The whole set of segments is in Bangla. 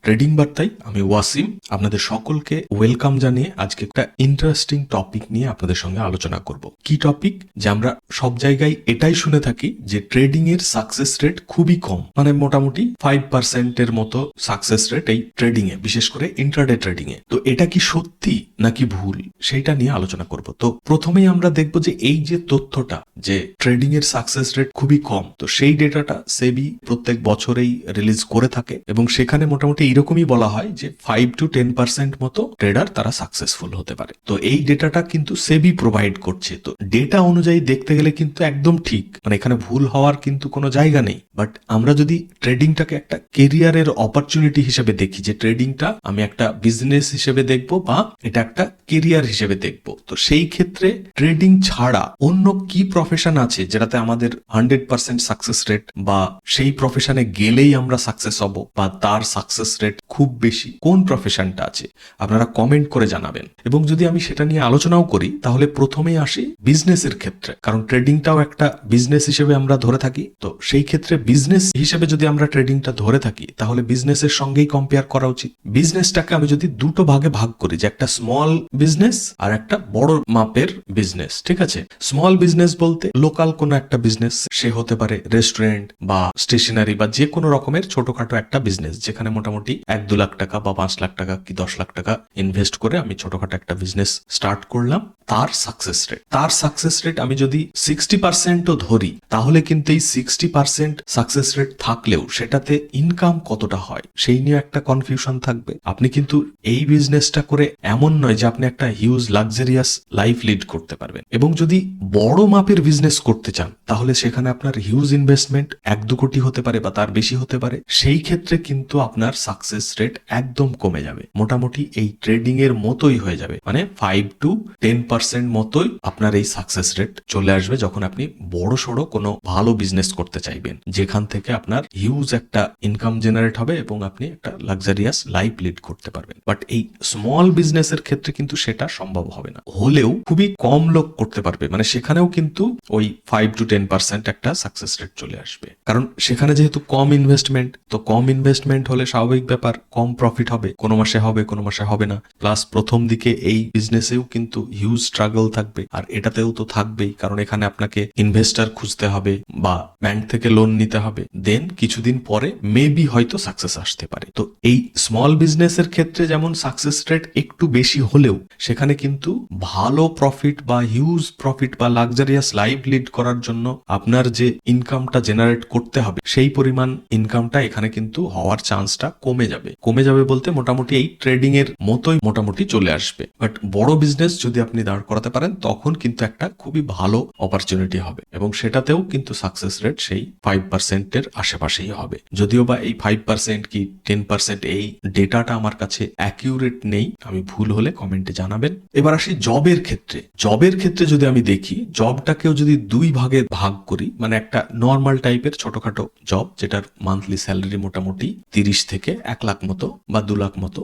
ট্রেডিং বার্তায় আমি ওয়াসিম আপনাদের সকলকে ওয়েলকাম জানিয়ে আজকে একটা ইন্টারেস্টিং টপিক নিয়ে আপনাদের সঙ্গে আলোচনা করব। কি টপিক? যে আমরা সব জায়গায় এটাই শুনে থাকি যে ট্রেডিং এর সাকসেস রেট খুবই কম, মানে মোটামুটি 5% এর মতো সাকসেস রেট এই ট্রেডিং এ, বিশেষ করে ইন্ট্রাডে ট্রেডিং এ। তো এটা কি সত্যি নাকি ভুল, সেইটা নিয়ে আলোচনা করব। তো প্রথমেই আমরা দেখব যে এই যে তথ্যটা যে ট্রেডিং এর সাকসেস রেট খুবই কম, তো সেই ডেটাটা সেবি প্রত্যেক বছরেই রিলিজ করে থাকে এবং সেখানে মোটামুটি এরকমই বলা হয় যে 5 to 10% মতো ট্রেডার তারা সাকসেসফুল হতে পারে। তো এই ডেটাটা কিন্তু সেবি প্রোভাইড করছে। তো ডেটা অনুযায়ী দেখতে গেলে কিন্তু একদম ঠিক, মানে এখানে ভুল হওয়ার কিন্তু কোনো জায়গা নেই। বাট আমরা যদি ট্রেডিংটাকে একটা কেরিয়ারের অপরচুনিটি হিসেবে দেখি, যে ট্রেডিংটা আমি একটা বিজনেস হিসেবে দেখবো বা এটা একটা কেরিয়ার হিসেবে দেখবো, তো সেই ক্ষেত্রে ট্রেডিং ছাড়া অন্য কি প্রফেশন আছে যেটাতে আমাদের 100% সাকসেস রেট, বা সেই প্রফেশনে গেলেই আমরা সাকসেস হব বা তার সাকসেস রেট খুব বেশি, কোন প্রফেশনটা আছে আপনারা কমেন্ট করে জানাবেন। এবং যদি আমি সেটা নিয়ে আলোচনাও করি, তাহলে প্রথমেই আসি বিজনেসের ক্ষেত্রে, কারণ ট্রেডিংটাও একটা বিজনেস হিসেবে আমরা ধরে থাকি। তো সেই ক্ষেত্রে বিজনেস হিসেবে যদি আমরা ট্রেডিংটা ধরে থাকি, তাহলে বিজনেসের সঙ্গেই কম্পেয়ার করা উচিত। বিজনেসটাকে আমি যদি দুটো ভাগে ভাগ করি, যে একটা স্মল বিজনেস আর একটা বড় মাপের বিজনেস, ঠিক আছে? স্মল বিজনেস বলতে লোকাল কোনো একটা বিজনেস, সে হতে পারে রেস্টুরেন্ট বা স্টেশনারি বা যে কোনো রকমের ছোটখাটো একটা বিজনেস, যেখানে মোটামুটি 1-2 লাখ টাকা বা 5 লাখ টাকা কি 10 লাখ টাকা ইনভেস্ট করে আমি ছোটখাটো একটা বিজনেস স্টার্ট করলাম। তার সাকসেস রেট আমি যদি 60%ও ধরি, তাহলে কিন্তু এই 60% সাকসেস রেট থাকলেও সেটাতে ইনকাম কতটা হয় সেই নিয়ে একটা কনফিউশন থাকবে। আপনি কিন্তু এই বিজনেসটা করে এমন নয় যে আপনি একটা হিউজ লাক্সারিয়াস লাইফ লিড করতে পারবেন। এবং যদি বড় মাপের বিজনেস করতে চান, তাহলে সেখানে আপনার হিউজ ইনভেস্টমেন্ট 1-2 কোটি হতে পারে বা তার বেশি হতে পারে। সেই ক্ষেত্রে কিন্তু আপনার সাকসেস রেট একদম কমে যাবে, মোটামুটি এই ট্রেডিং এর মতোই হয়ে যাবে, মানে 5 to 10% মতোই আপনার এই সাকসেস রেট চলে আসবে যখন আপনি বড় সড়ো কোনো ভালো বিজনেস করতে চাইবেন, যেখান থেকে আপনার হিউজ একটা ইনকাম জেনারেট হবে এবং আপনি একটা লাক্সারিয়াস লাইফ লিড করতে পারবেন। বাট এই স্মল বিজনেসের ক্ষেত্রে কিন্তু সেটা সম্ভব হবে না, হলেও খুবই কম লোক করতে পারবে। মানে সেখানেও কিন্তু ওই 5 to 10% একটা সাকসেস রেট চলে আসবে, কারণ সেখানে যেহেতু কম ইনভেস্টমেন্ট, তো কম ইনভেস্টমেন্ট হলে স্বাভাবিক ব্যাপার কম প্রফিট হবে, কোনো মাসে হবে কোনো মাসে হবে না। প্লাস প্রথম দিকে এই বিজনেসেও কিন্তু হিউজ স্ট্রাগল থাকবে, আর এটাতেও তো থাকবেই, কারণ এখানে আপনাকে ইনভেস্টর খুঁজতে হবে বা ব্যাংক থেকে লোন নিতে হবে। দেন কিছুদিন পরে মেবি হয়তো সাকসেস আসতে পারে। তো এই স্মল বিজনেসের ক্ষেত্রে যেমন সাকসেস রেট একটু বেশি হলেও সেখানে কিন্তু ভালো প্রফিট বা হিউজ প্রফিট বা লাক্সারিয়াস লাইফ লিড করার জন্য আপনার যে ইনকামটা জেনারেট করতে হবে, সেই পরিমাণ ইনকামটা এখানে কিন্তু হওয়ার চান্সটা কমে যাবে বলতে মোটামুটি এই ট্রেডিং এর মতোই মোটামুটি চলে আসবে। বাট বড় বিজনেস যদি আপনি দাঁড় করাতে পারেন, তখন কিন্তু একটা খুবই ভালো অপরচুনিটি হবে এবং সেটাতেও কিন্তু সাকসেস রেট সেই 5% এর আশেপাশেই হবে। যদিও বা এই 5% কি 10% এই ডেটাটা আমার কাছে অ্যাকিউরেট নেই, আমি ভুল হলে কমেন্টে জানাবেন। এবার আসি জবের ক্ষেত্রে যদি আমি দেখি, জবটাকেও যদি দুই ভাগে ভাগ করি, মানে একটা নর্মাল টাইপের ছোটখাটো জব যেটার মান্থলি স্যালারি মোটামুটি 30 থেকে 1 লাখ মতো বা 2 লাখ মতো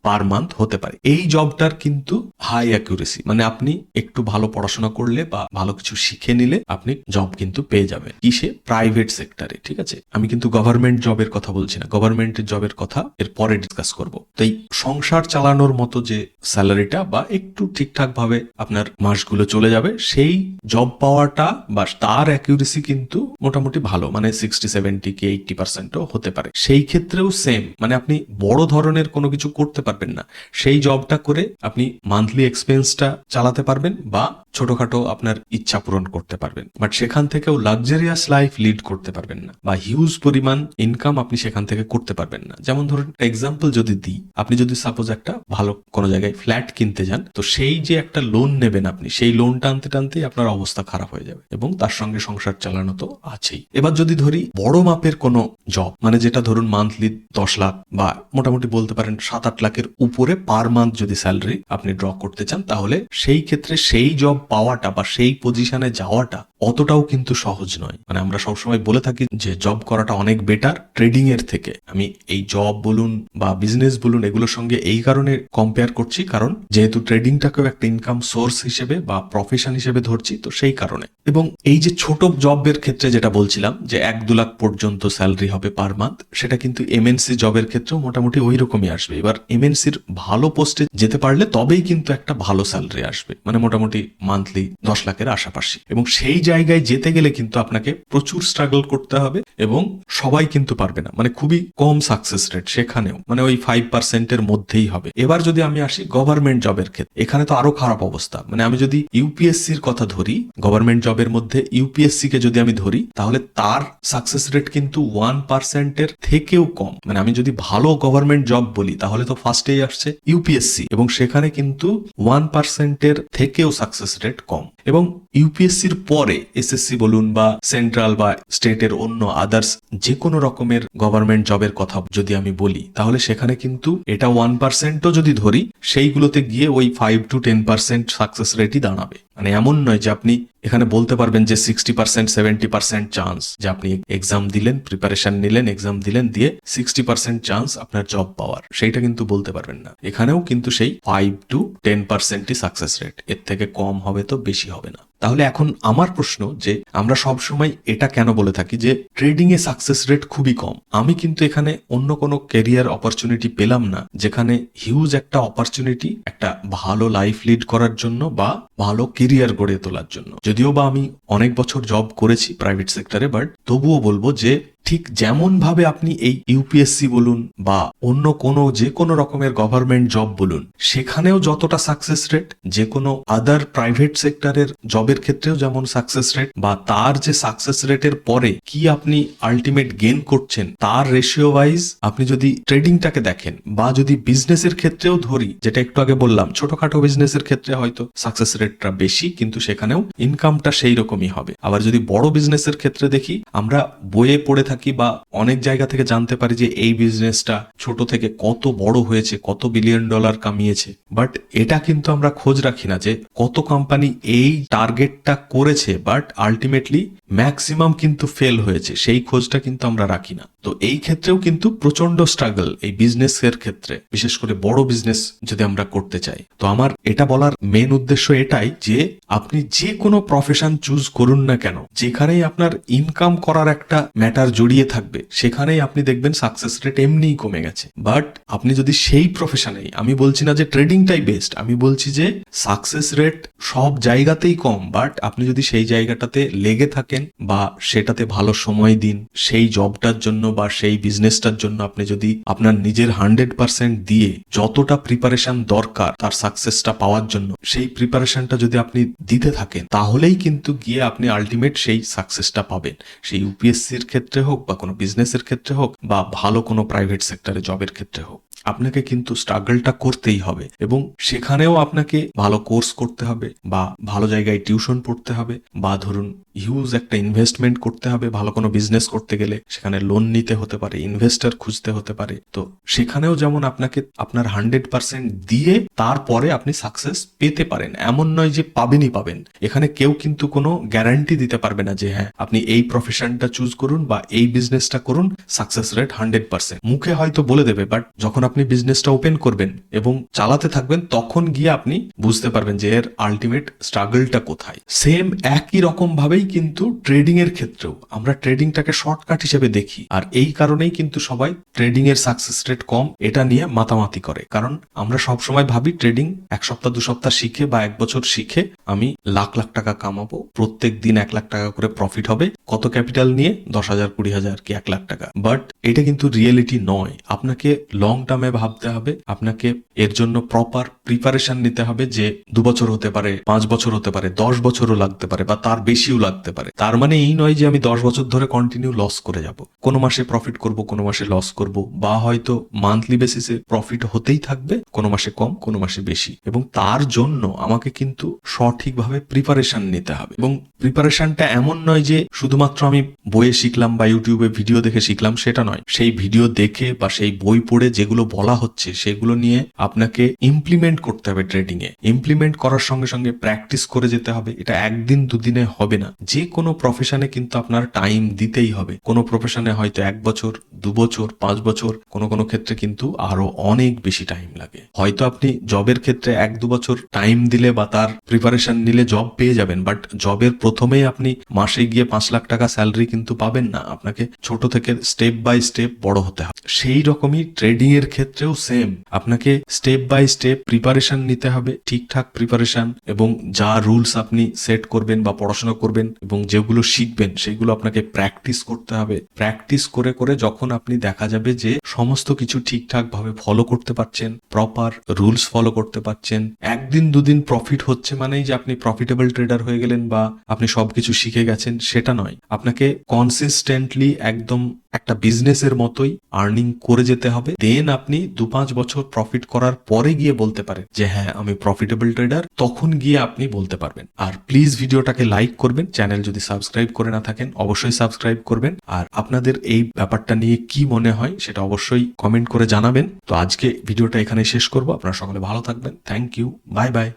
পার মান্থ হতে পারে। এই জবটার কিন্তু হাই অ্যাকুরেসি, মানে আপনি একটু ভালো পড়াশোনা করলে বা ভালো কিছু শিখে নিলে আপনি জব কিন্তু পেয়ে যাবেন। কিসে? প্রাইভেট সেক্টরে, ঠিক আছে? আমি কিন্তু গভর্নমেন্ট জবের কথা বলছি না, গভর্নমেন্টের জবের কথা এর পরে ডিসকাস করব। তো এই সংসার চালানোর মতো যে স্যালারিটা বা একটু ঠিকঠাক ভাবে আপনার মাসগুলো চলে যাবে, সেই জব পাওয়াটা বা তার অ্যাকিউরেসি কিন্তু মোটামুটি ভালো, মানে 60-70 কি 80%ও হতে পারে। সেই ক্ষেত্রেও সেম, মানে আপনি বড় ধরনের কোনো কিছু করতে পারবেন না, সেই জবটা করে আপনি মান্থলি এক্সপেন্সটা চালাতে পারবেন বা ছোটখাটো আপনার ইচ্ছা পূরণ করতে পারবেন। বাট সেখান থেকেও লাক্সারিয়াস লাইফ লিড করতে পারবেন না বা হিউজ পরিমাণ ইনকাম আপনি সেখান থেকে করতে পারবেন না। যেমন ধরুন এক্সাম্পল যদি দিই, আপনি যদি সাপোজ একটা ভালো কোনো জায়গায় ফ্ল্যাট কিনতে যান, তো সেই যে একটা লোন নেবেন আপনি, সেই লোনটা আনতে টানতেই আপনার অবস্থা খারাপ হয়ে যাবে এবং তার সঙ্গে সংসার চালানো তো আছেই। এবার যদি ধরি বড় মাপের কোনো জব, মানে যেটা ধরুন মান্থলি 10 লাখ বা মোটামুটি বলতে পারেন 7-8 লাখের উপরে পার মান্থ যদি স্যালারি আপনি ড্র করতে চান, তাহলে সেই ক্ষেত্রে সেই জব পাওয়াটা বা সেই পজিশনে যাওয়াটা অতটাও কিন্তু সহজ নয়। মানে আমরা সবসময় বলে থাকি যে জব করাটা অনেক বেটার ট্রেডিং এর থেকে। আমি এই জব বলুন বা বিজনেস বলুন এগুলোর সঙ্গে এই কারণে কম্পেয়ার করছি, কারণ যেহেতু ট্রেডিংটাকেও একটা ইনকাম সোর্স হিসেবে বা প্রফেশন হিসেবে ধরছি, তো সেই কারণে। এবং এই যে ছোট জবের ক্ষেত্রে যেটা বলছিলাম যে 1-2 লাখ পর্যন্ত স্যালারি হবে পার মান্থ, সেটা কিন্তু এমএনসি জব জবের ক্ষেত্রেও মোটামুটি ওই রকমই আসবে। এবার এমএনসির ভালো পোস্টে যেতে পারলে তবেই কিন্তু একটা ভালো স্যালারি আসবে, মানে মোটামুটি মান্থলি 10 লাখের আশাপাশি। এবং সেই জায়গায় যেতে গেলে কিন্তু আপনাকে প্রচুর স্ট্রাগল করতে হবে এবং সবাই কিন্তু পারবে না, মানে খুবই কম সাকসেস রেট সেখানেও, মানে ওই 5%-এর মধ্যেই হবে। এবার যদি আমি আসি গভর্নমেন্ট জবের ক্ষেত্রে, এখানে তো আরো খারাপ অবস্থা। মানে আমি যদি ইউপিএসসির কথা ধরি, গভর্নমেন্ট জবের মধ্যে ইউপিএসসি কে যদি আমি ধরি, তাহলে তার সাকসেস রেট কিন্তু 1%-এর থেকেও কম। মানে আমি যদি ভালো গভর্নমেন্ট জব বলি তাহলে তো ফার্স্টেই আসছে ইউপিএসসি, এবং সেখানে কিন্তু 1%-এর থেকেও সাকসেস রেট কম। এবং ইউপিএসসির পরে এসএসসি বলুন বা সেন্ট্রাল বা স্টেটের অন্য আদার্স যে কোনো রকমের গভর্নমেন্ট জবের কথা যদি আমি বলি, তাহলে সেখানে কিন্তু এটা 1%ও যদি ধরি, সেইগুলোতে গিয়ে ওই 5-10% সাকসেস রেটই দাঁড়াবে। মানে এমন নয় যে আপনি এখানে বলতে পারবেন যে 60% 70% চান্স যে আপনি এক্সাম দিলেন, প্রিপারেশন নিলেন, এক্সাম দিলেন, দিয়ে 60% চান্স আপনার জব পাওয়ার, সেইটা কিন্তু বলতে পারবেন না। এখানেও কিন্তু সেই 5-10%ই সাকসেস রেট, এর থেকে কম হবে তো বেশি হবে না। তাহলে এখন আমার প্রশ্ন যে আমরা সব সময় এটা কেন বলে থাকি যে ট্রেডিং এ সাকসেস রেট খুবই কম? আমি কিন্তু এখানে অন্য কোনো ক্যারিয়ার অপরচুনিটি পেলাম না যেখানে হিউজ একটা অপরচুনিটি একটা ভালো লাইফ লিড করার জন্য বা ভালো ক্যারিয়ার গড়ে তোলার জন্য। যদিও বা আমি অনেক বছর জব করেছি প্রাইভেট সেক্টরে, বাট তবুও বলবো যে ঠিক যেমন ভাবে আপনি এই ইউপিএসসি বলুন বা অন্য কোনো যে কোনো রকমের গভর্নমেন্ট জব বলুন, সেখানেও যতটা সাকসেস রেট, যে কোনো আদার প্রাইভেট সেক্টরের জবের ক্ষেত্রেও যেমন সাকসেস রেট, বা তার যে সাকসেস রেটের পরে কি আপনি আলটিমেট গেইন করছেন তার রেশিও ওয়াইজ আপনি যদি ট্রেডিংটাকে দেখেন, বা যদি বিজনেসের ক্ষেত্রেও ধরি, যেটা একটু আগে বললাম, ছোটখাটো বিজনেসের ক্ষেত্রে হয়তো সাকসেস রেটটা বেশি কিন্তু সেখানেও ইনকামটা সেই রকমই হবে। আবার যদি বড় বিজনেসের ক্ষেত্রে দেখি, আমরা বইয়ে পড়ে থাকি বা অনেক জায়গা থেকে জানতে পারি যে এই বিজনেসটা ছোট থেকে কত বড় হয়েছে, কত বিলিয়ন ডলার কামিয়েছে, বাট এটা কিন্তু আমরা খোঁজ রাখি না যে কত কোম্পানি এই টার্গেটটা করেছে বাট আলটিমেটলি ম্যাক্সিমাম কিন্তু ফেল হয়েছে, সেই খোঁজটা কিন্তু আমরা রাখি না। তো এই ক্ষেত্রেও কিন্তু প্রচন্ড স্ট্রাগল এই বিজনেসের ক্ষেত্রে, বিশেষ করে বড় বিজনেস যদি আমরা করতে চাই। তো আমার এটা বলার মেন উদ্দেশ্য এটাই যে আপনি যে কোনো প্রফেশন চুজ করুন না কেন, যেখানেই আপনার ইনকাম করার একটা ম্যাটার জড়িয়ে থাকবে, সেখানেই আপনি দেখবেন সাকসেস রেট এমনিই কমে গেছে। বাট আপনি যদি সেই প্রফেশনেই, আমি বলছি না যে ট্রেডিংটাই বেস্ট, আমি বলছি যে সাকসেস রেট সব জায়গাতেই কম, বাট আপনি যদি সেই জায়গাটাতে লেগে থাকেন বা সেটাতে ভালো সময় দিন, সেই জবটার জন্য বা সেই বিজনেসটার জন্য আপনি যদি আপনার নিজের 100% দিয়ে যতটা প্রিপারেশন দরকার তার সাকসেসটা পাওয়ার জন্য, সেই প্রিপারেশনটা যদি আপনি দিতে থাকেন, তাহলেই কিন্তু গিয়ে আপনি আলটিমেট সেই সাকসেসটা পাবেন। সেই ইউপিএসসির ক্ষেত্রে হোক বা কোনো বিজনেসের ক্ষেত্রে হোক বা ভালো কোনো প্রাইভেট সেক্টরে জবের ক্ষেত্রে হোক, আপনাকে কিন্তু স্ট্রাগলটা করতেই হবে। এবং সেখানেও আপনাকে ভালো কোর্স করতে হবে বা ভালো জায়গায় টিউশন পড়তে হবে, বা ধরুন হিউজ একটা ইনভেস্টমেন্ট করতে হবে। ভালো কোনো বিজনেস করতে গেলে সেখানে লোন নিতে হতে পারে, ইনভেস্টর খুঁজতে হতে পারে। তো সেখানেও যেমন আপনাকে আপনার 100% দিয়ে তারপরে আপনি সাকসেস পেতে পারেন, এমন নয় যে পাবেনই পাবেন। এখানে কেউ কিন্তু কোনো গ্যারান্টি দিতে পারবে না যে হ্যাঁ আপনি এই প্রফেশনটা চুজ করুন বা এই বিজনেসটা করুন, সাকসেস রেট 100%। মুখে হয়তো বলে দেবে, বাট যখন আপনি বিজনেসটা ওপেন করবেন এবং চালাতে থাকবেন, তখন গিয়ে আপনি বুঝতে পারবেন যে এর আলটিমেট স্ট্রাগলটা কোথায়। সেম একই রকম ভাবেই কিন্তু ট্রেডিং এর ক্ষেত্রেও আমরা ট্রেডিংটাকে শর্টকাট হিসেবে দেখি, আর এই কারণেই কিন্তু সবাই ট্রেডিং এর সাকসেস রেট কম এটা নিয়ে মাতামাতি করে। কারণ আমরা সব সময় ভাবি ট্রেডিং 1 সপ্তাহ 2 সপ্তাহ শিখে বা 1 বছর শিখে আমি লাখ লাখ টাকা কামাবো, প্রত্যেক দিন 1 লাখ টাকা করে প্রফিট হবে, কত ক্যাপিটাল নিয়ে 10,000 20,000 কি 1 লাখ টাকা। বাট এটা কিন্তু রিয়েলিটি নয়। আপনাকে লং টার্মে ভাবতে হবে, আপনাকে এর জন্য প্রপার প্রিপারেশন নিতে হবে, যে 2 বছর হতে পারে, 5 বছর হতে পারে, 10 বছরও লাগতে পারে বা তার বেশিও লাগতে পারে। তার মানে এই নয় যে আমি 10 বছর ধরে কন্টিনিউ লস করে যাব, কোনো মাসে প্রফিট করব, কোনো মাসে লস করব, বা হয়তো মান্থলি বেসিসে প্রফিট হতেই থাকবে, কোনো মাসে কম কোনো মাসে বেশি। এবং তার জন্য আমাকে কিন্তু সঠিকভাবে প্রিপারেশন নিতে হবে। এবং প্রিপারেশনটা এমন নয় যে শুধুমাত্র আমি বইয়ে শিখলাম বা ইউটিউবে ভিডিও দেখে শিখলাম, সেটা নয়। সেই ভিডিও দেখে বা সেই বই পড়ে যেগুলো বলা হচ্ছে সেগুলো নিয়ে আপনাকে ইমপ্লিমেন্ট ইমপ্লিমেন্ট করতে হবে ট্রেডিং এ। ইমপ্লিমেন্ট করার সঙ্গে সঙ্গে প্র্যাকটিস করে যেতে হবে। এটা একদিন দুদিনে হবে না। যে কোনো প্রফেশনে কিন্তু আপনার টাইম দিতেই হবে। কোনো প্রফেশনে হয়তো 1 বছর, 2 বছর, 5 বছর, কোনো কোনো ক্ষেত্রে কিন্তু আরো অনেক বেশি টাইম লাগে। হয়তো আপনি জবের ক্ষেত্রে 1-2 বছর টাইম দিলে বা তার প্রিপারেশন নিলে জব পেয়ে যাবেন, বাট জবের প্রথমেই আপনি মাসে গিয়ে 5 লাখ টাকা স্যালারি কিন্তু পাবেন না। আপনাকে ছোট থেকে স্টেপ বাই স্টেপ বড় হতে হবে। সেই রকমই ট্রেডিং এর ক্ষেত্রেও সেম, আপনাকে স্টেপ বাই স্টেপ প্রিপারেশন নিতে হবে, ঠিকঠাক প্রিপারেশন, এবং যা রুলস আপনি সেট করবেন বা পড়াশোনা করবেন এবং যেগুলো শিখবেন সেগুলো আপনাকে প্র্যাকটিস করতে হবে। প্র্যাকটিস করে করে যখন আপনি দেখা যাবে যে সমস্ত কিছু ঠিকঠাক ভাবে ফলো করতে পারছেন, প্রপার রুলস ফলো করতে পারছেন, একদিন দুদিন প্রফিট হচ্ছে মানেই যে আপনি প্রফিটেবল ট্রেডার হয়ে গেলেন বা আপনি সবকিছু শিখে গেছেন, সেটা নয়। আপনাকে কনসিস্টেন্টলি একদম একটা বিজনেসের মতোই আর্নিং করে যেতে হবে। দেন আপনি 2-5 বছর প্রফিট করার পরে গিয়ে বলতে পারেন যে হ্যাঁ আমি প্রফিটেবল ট্রেডার, তখন গিয়ে আপনি বলতে পারবেন। আর প্লিজ ভিডিওটাকে লাইক করবেন, চ্যানেল যদি সাবস্ক্রাইব করে না থাকেন অবশ্যই সাবস্ক্রাইব করবেন। আর আপনাদের এই ব্যাপারটা নিয়ে কি মনে হয় সেটা অবশ্যই কমেন্ট করে জানাবেন। তো আজকে ভিডিওটা এখানে শেষ করব। আপনারা সকলে ভালো থাকবেন। Thank you, bye by.